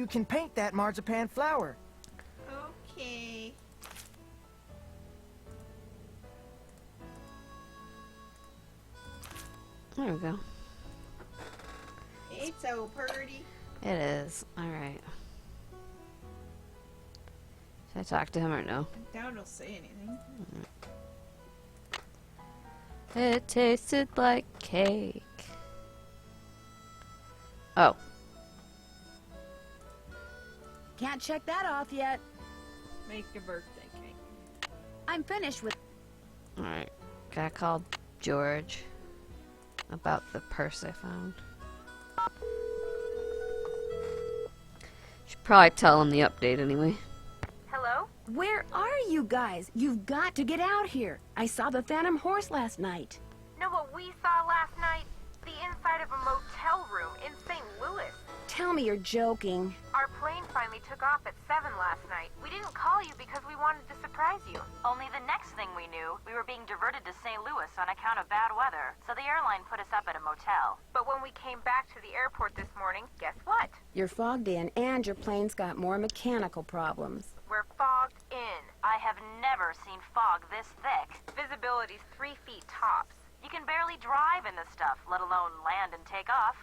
you can paint that marzipan flower. Okay. There we go. It's so pretty. It is. Alright. Should I talk to him or no? I doubt he'll say anything. It tasted like cake. Oh. Can't check that off yet. Make a birthday cake. I'm finished with... Alright. Gotta call George about the purse I found. Should probably tell him the update anyway. Hello? Where are you guys? You've got to get out here. I saw the Phantom Horse last night. Know what we saw last night? The inside of a motel room in St. Louis. Tell me you're joking. Our plane finally took off at 7 last night. We didn't call you because we wanted to surprise you. Only the next thing we knew, we were being diverted to St. Louis on account of bad weather. So the airline put us up at a motel. But when we came back to the airport this morning, guess what? You're fogged in and your plane's got more mechanical problems. We're fogged in. I have never seen fog this thick. Visibility's 3 feet tops. You can barely drive in this stuff, let alone land and take off.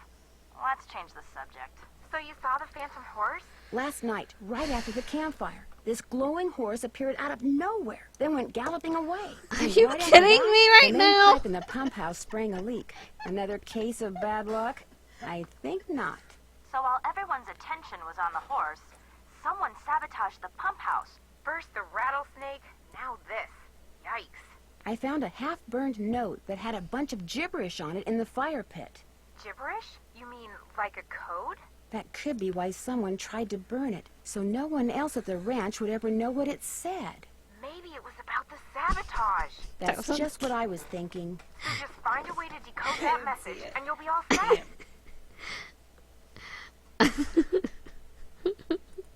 Let's change the subject. So you saw the Phantom Horse? Last night, right after the campfire, this glowing horse appeared out of nowhere, then went galloping away. Are you kidding me right the main now? pipe in the pump house sprang a leak. Another case of bad luck? I think not. So while everyone's attention was on the horse, someone sabotaged the pump house. First the rattlesnake, now this. Yikes. I found a half-burned note that had a bunch of gibberish on it in the fire pit. Gibberish? You mean like a code? That could be why someone tried to burn it, so no one else at the ranch would ever know what it said. Maybe it was about the sabotage. That's just what I was thinking. So just find a way to decode that message and you'll be all set.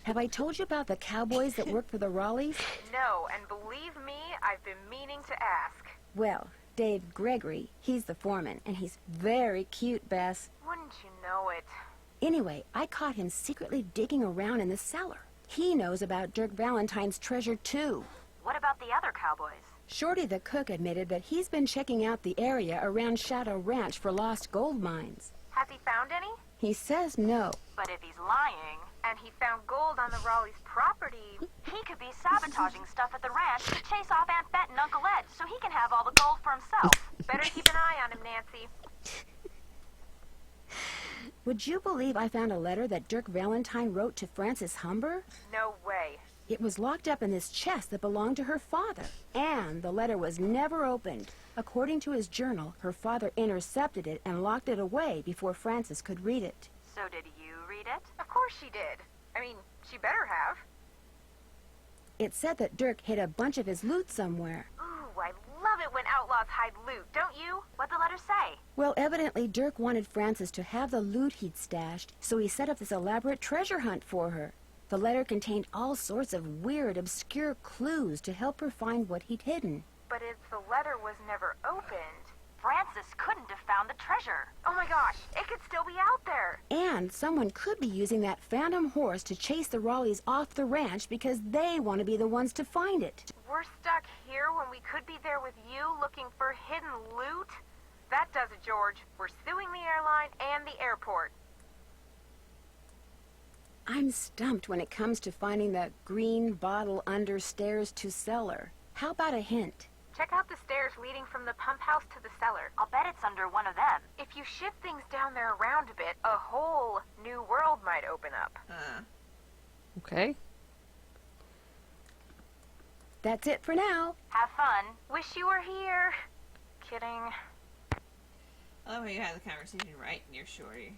Have I told you about the cowboys that work for the Raleighs? No, and believe me, I've been meaning to ask. Well, Dave Gregory, he's the foreman, and he's very cute, Bess. Wouldn't you know it? Anyway, I caught him secretly digging around in the cellar. He knows about Dirk Valentine's treasure, too. What about the other cowboys? Shorty the cook admitted that he's been checking out the area around Shadow Ranch for lost gold mines. Has he found any? He says no. But if he's lying, and he found gold on the Raleigh's property, he could be sabotaging stuff at the ranch to chase off Aunt Bet and Uncle Ed so he can have all the gold for himself. Better keep an eye on him, Nancy. Would you believe I found a letter that Dirk Valentine wrote to Frances Humber? No way. It was locked up in this chest that belonged to her father, and the letter was never opened. According to his journal, her father intercepted it and locked it away before Frances could read it. So did you read it? Of course she did. I mean, she better have. It said that Dirk hid a bunch of his loot somewhere. Ooh, I love it when outlaws hide loot, don't you? What'd the letter say? Well, evidently Dirk wanted Frances to have the loot he'd stashed, so he set up this elaborate treasure hunt for her. The letter contained all sorts of weird, obscure clues to help her find what he'd hidden. But if the letter was never opened, Frances couldn't have found the treasure. Oh my gosh, it could still be out there. And someone could be using that phantom horse to chase the Raleighs off the ranch because they want to be the ones to find it. We're stuck here when we could be there with you looking for hidden loot? That does it, George. We're suing the airline and the airport. I'm stumped when it comes to finding the green bottle under stairs to cellar. How about a hint? Check out the stairs leading from the pump house to the cellar. I'll bet it's under one of them. If you shift things down there around a bit, a whole new world might open up. Okay. That's it for now. Have fun. Wish you were here. Kidding. I love how you have the conversation right near Shorty.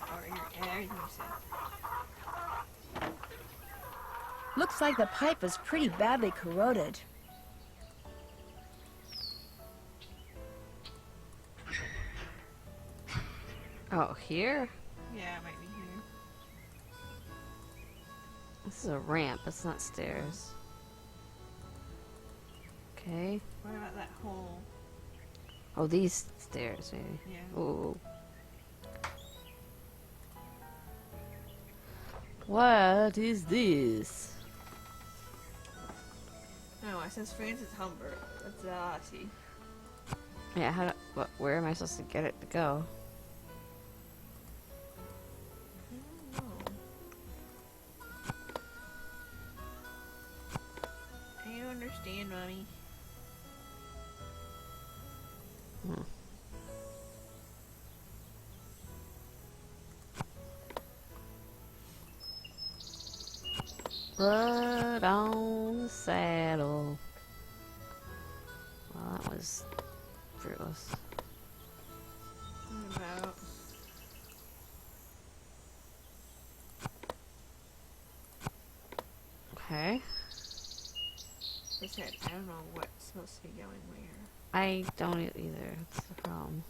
Or everything you said. Looks like the pipe is pretty badly corroded. Oh, here? Yeah, it might be here. This is a ramp, it's not stairs. Okay. What about that hole? Oh, these stairs, maybe. Yeah. Ooh. What is this? Oh, it says Francis Humbert. That's see. Yeah, how do, where am I supposed to get it to go? Oh. I don't understand, Mommy. Blood on the saddle. Well, that was fruitless. What about? Okay. I said, I don't know what's supposed to be going where. I don't either. That's the problem.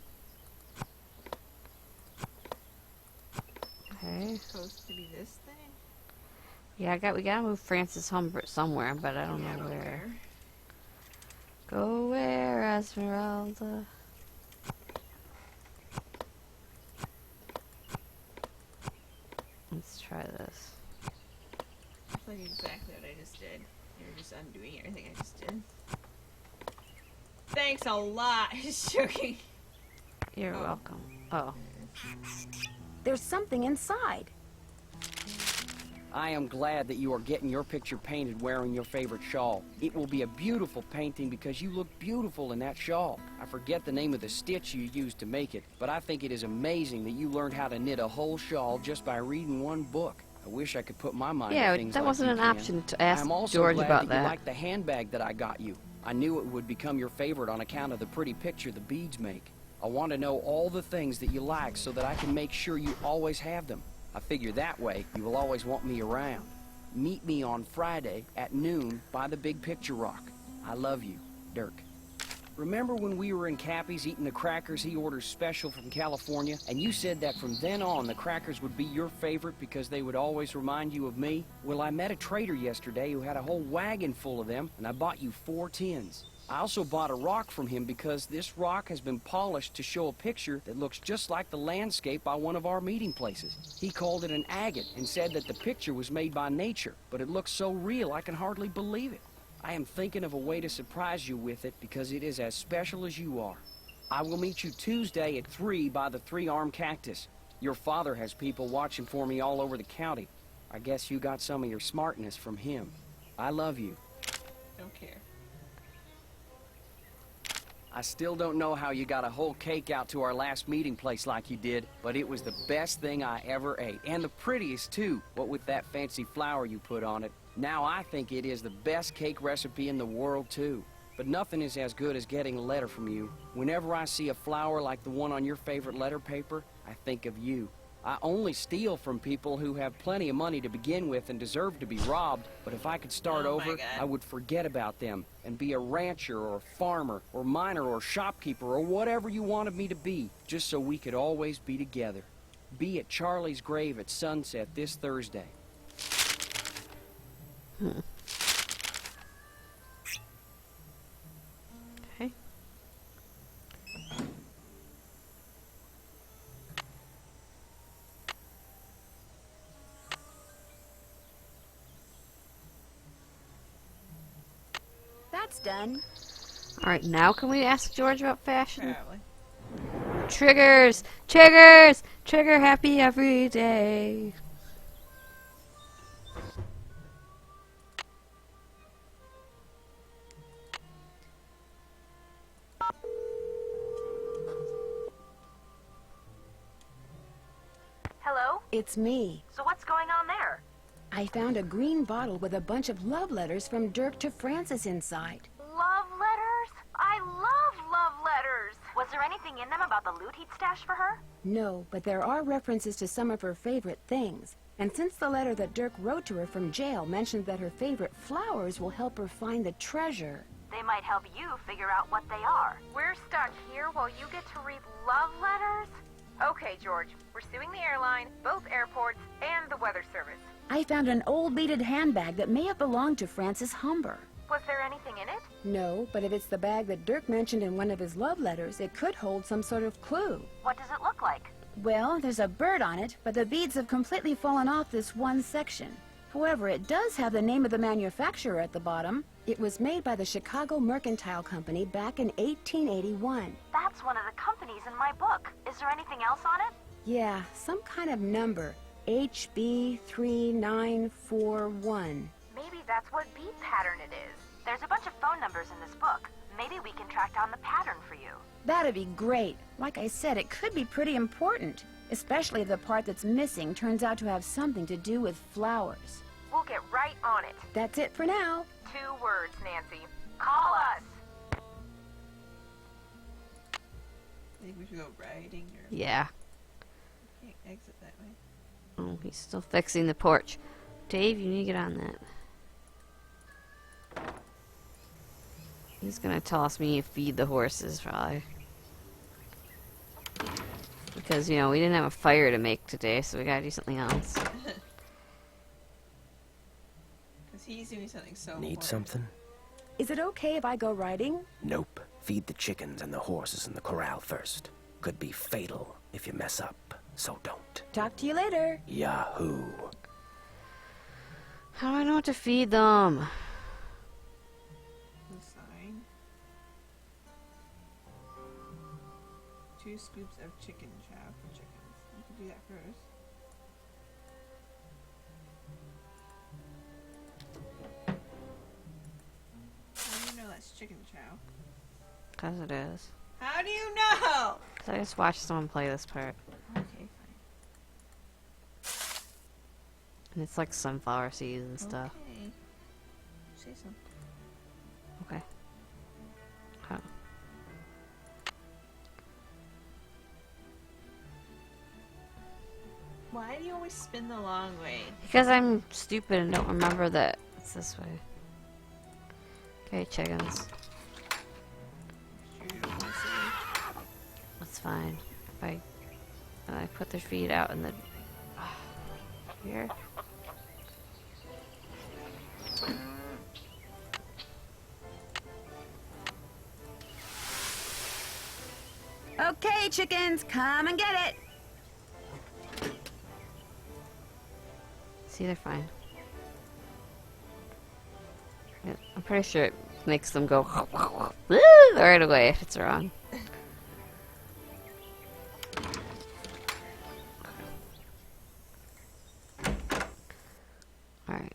Okay. It's supposed to be this thing? Yeah, we gotta move Francis Humbert somewhere, but I don't Yeah, know but where. Go where, Esmeralda? Let's try this. That's like exactly what I just did. You're just undoing everything I just did. Thanks a lot. Just joking. You're welcome. Oh. There's something inside. I am glad that you are getting your picture painted wearing your favorite shawl. It will be a beautiful painting because you look beautiful in that shawl. I forget the name of the stitch you used to make it, but I think it is amazing that you learned how to knit a whole shawl just by reading one book. I wish I could put my mind Yeah, to things that like wasn't you an can. option to ask I'm also George glad about that you that. like the handbag that I got you. I knew it would become your favorite on account of the pretty picture the beads make. I want to know all the things that you like so that I can make sure you always have them. I figure that way you will always want me around. Meet me on Friday at noon by the Big Picture Rock. I love you, Dirk. Remember when we were in Cappy's eating the crackers he orders special from California, and you said that from then on the crackers would be your favorite because they would always remind you of me? Well, I met a trader yesterday who had a whole wagon full of them, and I bought you 4 tins. I also bought a rock from him because this rock has been polished to show a picture that looks just like the landscape by one of our meeting places. He called it an agate and said that the picture was made by nature, but it looks so real I can hardly believe it. I am thinking of a way to surprise you with it because it is as special as you are. I will meet you Tuesday at 3 by the 3-armed cactus. Your father has people watching for me all over the county. I guess you got some of your smartness from him. I love you. Don't care. I still don't know how you got a whole cake out to our last meeting place like you did, but it was the best thing I ever ate. And the prettiest, too, what with that fancy flower you put on it. Now I think it is the best cake recipe in the world, too. But nothing is as good as getting a letter from you. Whenever I see a flower like the one on your favorite letter paper, I think of you. I only steal from people who have plenty of money to begin with and deserve to be robbed, but if I could start Oh my over, God. I would forget about them and be a rancher or a farmer or miner or shopkeeper or whatever you wanted me to be, just so we could always be together. Be at Charlie's grave at sunset this Thursday. Okay. That's done. Alright, now can we ask George about fashion? Probably. Triggers! Triggers! Trigger happy every day. Hello? It's me. So what's going on there? I found a green bottle with a bunch of love letters from Dirk to Francis inside. Love letters? I love letters. Was there anything in them about the loot he'd stashed for her? No, but there are references to some of her favorite things. And since the letter that Dirk wrote to her from jail mentioned that her favorite flowers will help her find the treasure. They might help you figure out what they are. We're stuck here while you get to read love letters? Okay, George. We're suing the airline, both airports, and the weather service. I found an old beaded handbag that may have belonged to Francis Humber. Was there anything in it? No, but if it's the bag that Dirk mentioned in one of his love letters, it could hold some sort of clue. What does it look like? Well, there's a bird on it, but the beads have completely fallen off this one section. However, it does have the name of the manufacturer at the bottom. It was made by the Chicago Mercantile Company back in 1881. That's one of the companies in my book. Is there anything else on it? Yeah, some kind of number. HB3941. Maybe that's what bead pattern it is. There's a bunch of phone numbers in this book. Maybe we can track down the pattern for you. That'd be great. Like I said, it could be pretty important. Especially if the part that's missing turns out to have something to do with flowers. We'll get right on it. That's it for now. 2 words, Nancy. Call us. I think we should go riding or Yeah. can't exit that way. Oh, he's still fixing the porch. Dave, you need to get on that. He's gonna toss me feed the horses, probably. Because, you know, we didn't have a fire to make today, so we gotta do something else. Because he's doing something so Need important. something? Is it okay if I go riding? Nope. Feed the chickens and the horses in the corral first. Could be fatal if you mess up, so don't. Talk to you later. Yahoo! How do I know what to feed them? The sign. 2 scoops of chicken chow for chickens. You can do that first. How do you know that's chicken chow? Because it is. How do you know? 'Cause I just watched someone play this part. Okay, And it's like sunflower seeds and fine. stuff. Okay. Say something. Okay. How? Why do you always spin the long way? Because I'm stupid and don't remember that it's this way. Okay, chickens. That's fine. If I put their feet out in the here. Okay, chickens, come and get it. See, they're fine. Yeah, I'm pretty sure it makes them go right away if it's wrong. Alright.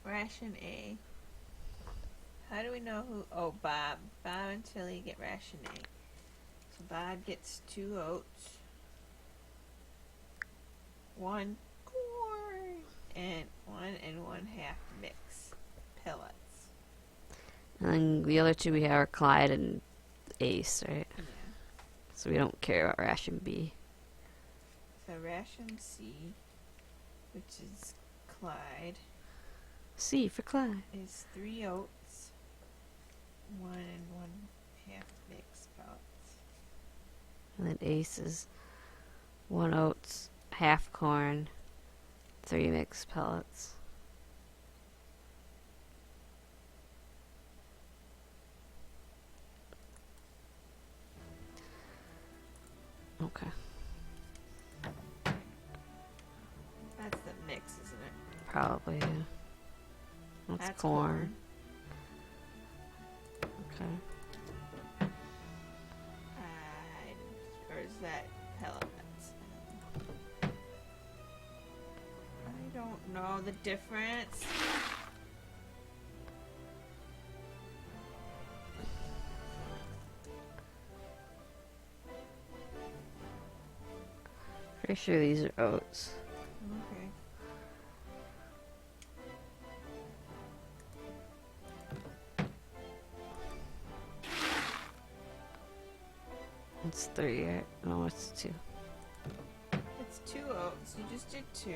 Ration A. How do we know who? Oh, Bob. Bob until you get ration A. So Bob gets 2 oats, 1 corn, and 1 1/2 mix pellets. And then the other two we have are Clyde and Ace, right? Yeah. So we don't care about ration B. So ration C, which is Clyde, C for Clyde. is 3 oats, 1 1/2 mix pellets. And then Ace is 1 oats, half corn, 3 mixed pellets. Okay. That's the mix, isn't it? Probably, yeah. That's corn. Okay. Or is that pellets? I don't know the difference. Pretty sure these are oats. Okay. It's 3, right? No, it's 2. It's 2 oats. You just did 2.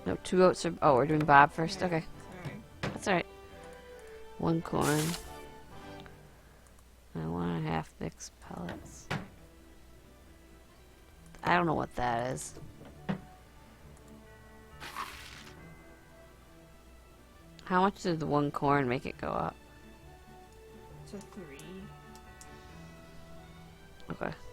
No, 2 oats are. Oh, we're doing Bob first? Yeah, Okay. Sorry. That's alright. 1 corn. And 1 1/2 mixed pellets. I don't know what that is. How much did the 1 corn make it go up? To 3. Okay.